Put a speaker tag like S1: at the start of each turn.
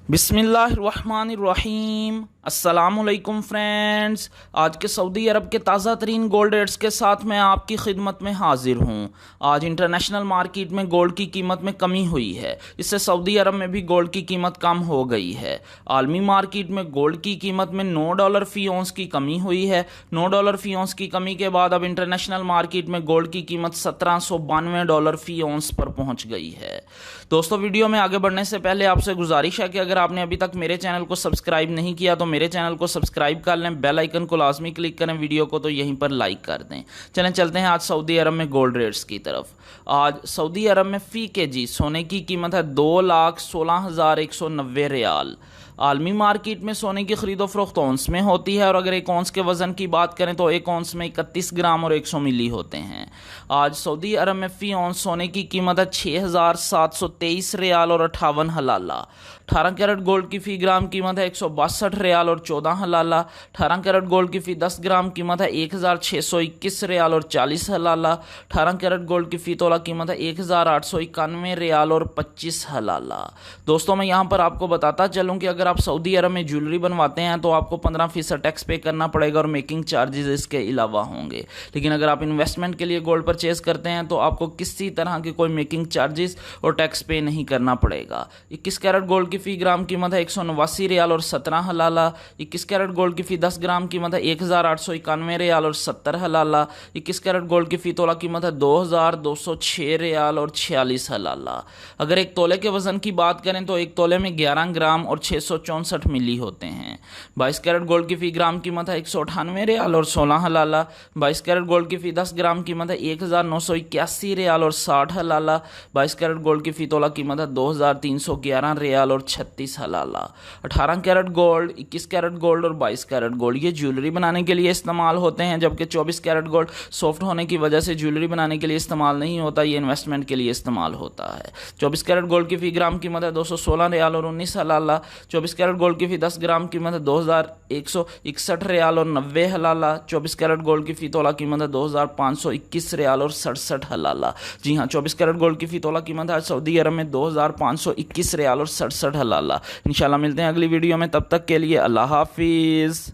S1: बिस्मिल्लाहिर्रहमानिर्रहीम। अस्सलामुअलैकुम फ्रेंड्स, आज के सऊदी अरब के ताज़ा तरीन गोल्ड रेट्स के साथ मैं आपकी खिदमत में हाजिर हूँ। आज इंटरनेशनल मार्केट में गोल्ड की कीमत में कमी हुई है, इससे सऊदी अरब में भी गोल्ड की कीमत कम हो गई है। आलमी मार्केट में गोल्ड की कीमत में $9 फ़ी औंस की कमी हुई है। $9 फ़ी औंस की कमी के बाद अब इंटरनेशनल मार्केट में गोल्ड की कीमत $1792 फ़ी औंस पर पहुँच गई है। दोस्तों, वीडियो में आगे बढ़ने से पहले आपसे गुजारिश है कि अगर आपने अभी तक मेरे चैनल को सब्सक्राइब नहीं किया तो मेरे चैनल को सब्सक्राइब कर लें, बेल आइकन को लाजमी क्लिक करें, वीडियो को तो यहीं पर लाइक कर दें। चलें चलते हैं आज सऊदी अरब में गोल्ड रेट्स की तरफ। आज सऊदी अरब में फ़ी केजी सोने की कीमत है 2,16,190 रियाल। आलमी मार्केट में सोने की खरीदो फरोख्त औंस में होती है और अगर एक औंस के वज़न की बात करें तो एक औंस में 31 ग्राम और 100 मिली होते हैं। आज सऊदी अरब में फ़ी औंस सोने की कीमत है 6,723 रियाल और 58 हलाला। 18 कैरेट गोल्ड की फ़ी ग्राम कीमत है 162 रियाल और 14 हलाला। 18 कैरेट गोल्ड की फ़ी 10 ग्राम कीमत है 1,621 रियाल और 40 हलाला। 18 कैरेट गोल्ड की फ़ी तोला कीमत है 1,891 रियाल और 25 हलाला। दोस्तों, मैं यहाँ पर आपको बताता चलूँ कि अगर आप सऊदी अरब में ज्वेलरी बनवाते हैं तो आपको 15% टैक्स पे करना पड़ेगा और मेकिंग चार्जेस इसके अलावा होंगे। लेकिन अगर आप इन्वेस्टमेंट के लिए गोल्ड परचेज करते हैं तो आपको किसी तरह के कोई मेकिंग चार्जेस और टैक्स पे नहीं करना पड़ेगा। 21 कैरेट गोल्ड की फ़ी ग्राम कीमत है 189 रियाल और 17 हलाला। 21 कैरेट गोल्ड की फ़ी 10 ग्राम कीमत है 1,891 रियाल और 70 हलाला। 21 कैरेट गोल्ड की फ़ी तोला कीमत है 2,206 रियाल और 46 हलाला। अगर एक तोले के वज़न की बात करें तो एक तोले में 11 ग्राम और 664 मिली होते हैं। 22 कैरेट गोल्ड की फ़ी ग्राम कीमत है 198 रियाल और 16 हलाला। 22 कैरेट गोल्ड की फ़ी 10 ग्राम कीमत है 1,981 रियाल और 60 हलाला। 22 कैरेट गोल्ड की फ़ी तोला कीमत है 2,311 रियाल और 36 हलाला। 18 कैरेट गोल्ड, 21 कैरेट गोल्ड और 22 कैरेट गोल्ड ये ज्वेलरी बनाने के लिए इस्तेमाल होते हैं, जबकि 24 कैरेट गोल्ड सॉफ्ट होने की वजह से ज्वेलरी बनाने के लिए इस्तेमाल नहीं होता, ये इन्वेस्टमेंट के लिए इस्तेमाल होता है। 24 कैरेट गोल्ड की फ़ी ग्राम कीमत है 216 रियाल और 19 हलाला। 24 कैरेट गोल्ड की फ़ी 10 ग्राम कीमत है 2,161 रियाल और 90 हलाला। 24 कैरेट गोल्ड की फ़ी तोला कीमत है 2,521 रियाल और 67 हलाला। जी हाँ, 24 कैरेट गोल्ड की फ़ी तोला कीमत है सऊदी अरब में 2,521 रियाल और 67 हलाला। इंशाल्लाह मिलते हैं अगली वीडियो में, तब तक के लिए अल्लाह हाफिज़।